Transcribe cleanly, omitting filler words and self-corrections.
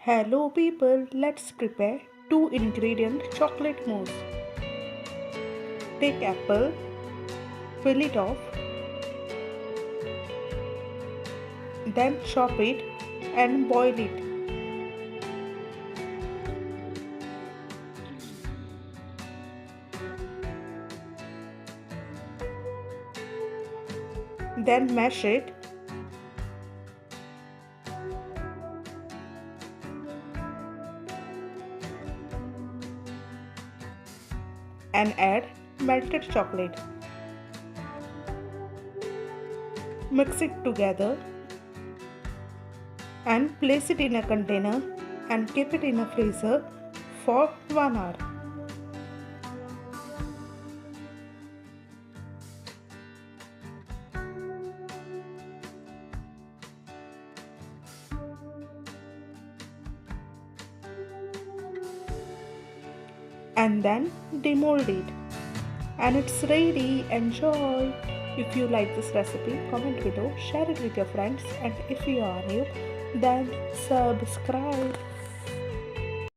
Hello people, let's prepare 2 ingredient chocolate mousse. Take apple, peel it off, then chop it and boil it. Then mash it. And add melted chocolate. Mix it together and place it in a container and keep it in a freezer for 1 hour. And then demold it. And it's ready. Enjoy! If you like this recipe, comment below, share it with your friends, and if you are new, then subscribe.